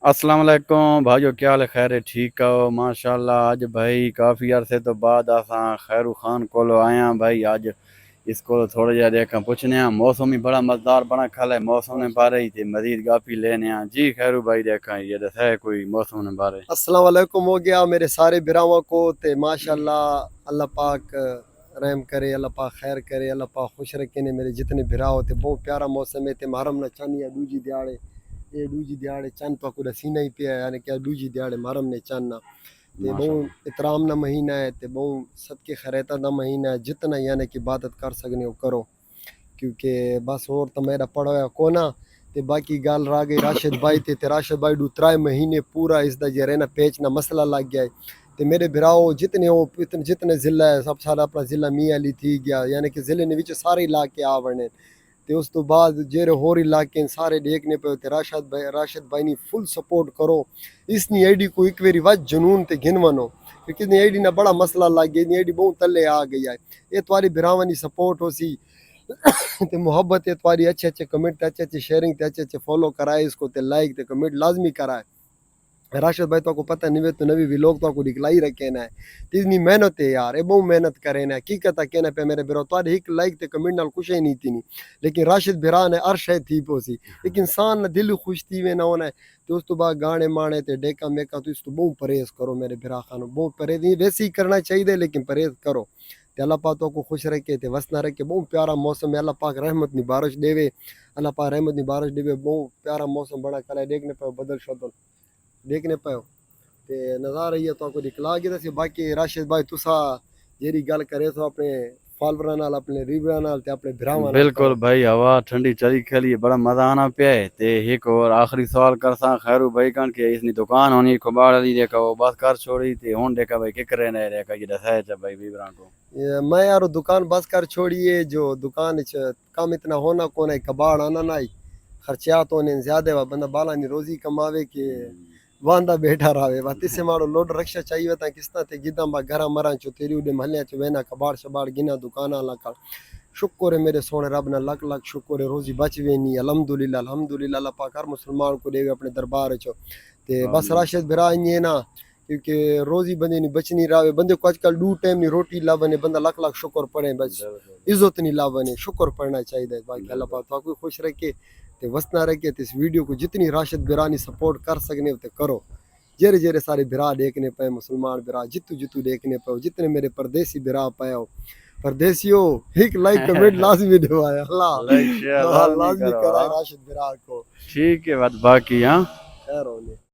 السلام علیکم بھائیو، کیا حال ہے؟ خیر ہے؟ ٹھیک ہو؟ ماشاءاللہ آج بھائی کافی عرصے تو بعد آساں خیرو خان کولو آیا بھائی۔ آج اس کو تھوڑا جہا دیکھا پوچھنے ہیں، موسم ہی بڑا مزدار بنا کھل ہے، موسم نے بارے ہی تھے مزید گافی لینے ہیں جی۔ خیرو بھائی دیکھا یہ دس ہے کوئی موسم نے بارے؟ السلام علیکم ہو گیا میرے سارے براواں کو تے ماشاءاللہ اللہ پاک رحم کرے، اللہ پاک خیر کرے، اللہ پاک خوش رکھے نے میرے جتنے برا ہوتے۔ بہت پیارا موسم ہے تے محرم نہ چانی ہے دوجی دیاڑے، یہ دوجی دیاڑے چند تو کو سینہ ہی پیا یعنی کہ دوجی دیاڑے محرم نے چاننا تے بہت احترام نہ مہینہ ہے تے بہت صدقے خیراتہ دا مہینہ ہے۔ جتنا یعنی کہ عبادت کر سکنے ہو کرو، کیونکہ بس اور تو میرا پڑھویا کونا تے باقی گال را گئی راشد بھائی تے راشد بھائی ڈو 3 مہینے پورا اس دا جے رہنا پیچنا مسئلہ لگ گیا ہے تے میرے بھراؤ جتنے ہو جتنے ضلع ہے سب سارا اپنا ضلع میاں علی تھی گیا، یعنی کہ ضلع نے وچ سارے علاقے آ وڑنے تے اس تو بعد جیرے ہور علاقے سارے دیکھنے پہ تے راشد بھائی نی فل سپورٹ کرو۔ اس نی آئی ڈی کو ایک ویری وج جنون تے گھنونو، کیونکہ اس نی آئی ڈی نہ بڑا مسئلہ لگ گیا، نی آئی ڈی بہت تلے آ گیا ہے۔ یہ تمہاری بھراواں نی سپورٹ ہو سی تے محبت ہے تمہاری، اچھے اچھے کمنٹ، اچھے اچھے شیئرنگ تے اچھے اچھے فالو کرائے اس کو تے لائک تے کمنٹ لازمی کرائے۔ راشد بھائی تو کو پتہ نہیں تو نوی ویلوگ تو کو دکھلائی رکھے نا ہے، اتنی محنت ہے یار، یہ بہت محنت کرے نا، حقیقت کہنا پہ میرے برو تو ایک لائک تے کمنٹ نال کچھ ہی نہیں تھی نہیں، لیکن راشد بھرا نے ہر شے تھی پوسی، ایک انسان نہ دل خوش تھی وے نہ ہونا ہے تو اس تو بعد گانے مانے تے ڈیکا میکا تو اس تو بہت پرہیز کرو میرے بھرا خانو، بہت پرہیز نہیں ویسے ہی کرنا چاہیے لیکن پرہیز کرو تے اللہ پاک تو کو خوش رکھے تے وسنا رکھے۔ بہت پیارا موسم ہے، اللہ پاک رحمت نی بارش دے وے، اللہ پاک رحمت نی بارش دے وے، بہت پیارا موسم بڑا کلا دیکھنے پہ بدل شدل دیکھنے پہ تے نظارہ یہ تو کو دکھلا گیا تے باقی راشد بھائی تسا جیری گل کرے تو اپنے فالوراں نال اپنے ریویواں نال تے اپنے بھراواں نال بالکل کرو۔ بھائی، ہوا ٹھنڈی چلی کھلی بڑا مزہ آنا پیا ہے تے ایک اور آخری سوال کرساں خیرو بھائی کان کہ اس نی دکان ہونی کباڑ دی دیکھا وہ بس کر چھوڑی تے ہن دیکھا بھائی کہ کرے نہ دیکھا یہ دسائے چا بھائی ویبران کو میں یار دکان بس کر چھوڑیے، جو دکان کام اتنا ہونا کون ہے، کباڑ آنا نہ خرچات ہونے زیادہ وا بندہ بالا نی روزی کماوے کہ واندا بیٹھا رہے وا تسے ماڑو لوڈ رکشا چاہیے تا کس طرح تے گداں با گھراں مراں چ تیری اڈے محلیاں چ وینا کباڑ شباڑ گنا دکاناں لکا شکر ہے میرے سونے رب نہ لکھ لکھ شکر ہے، روزی بچ وینی الحمدللہ الحمدللہ، اللہ پاک ہر مسلمان کو دے اپنے دربار چ تے بس راشد بھرا ایں نا، کیونکہ روزی بندے نہیں بچنی راوے بندے کو آج کل دو ٹائم نہیں روٹی لاونے بندہ لکھ لکھ شکر پڑھے، بس عزت نہیں لاونے شکر پڑھنا چاہیے۔ باقی اللہ پاک تو خوش رکھے تے وسنا رکھے تے اس ویڈیو کو جتنی راشد برانی سپورٹ کر سکنے تے کرو، جیرے جیرے سارے برا دیکھنے پے مسلمان برا جتو جتو دیکھنے پے، جتنے میرے پردیسی برا پے ہو پردیسیوں ایک لائک کمنٹ لازمی دوایا لائک شیئر اللہ لازمی لازمی کرو کرائے ہاں، راشد برا کو ٹھیک ہے بات باقی ہاں۔ خیر ہونے۔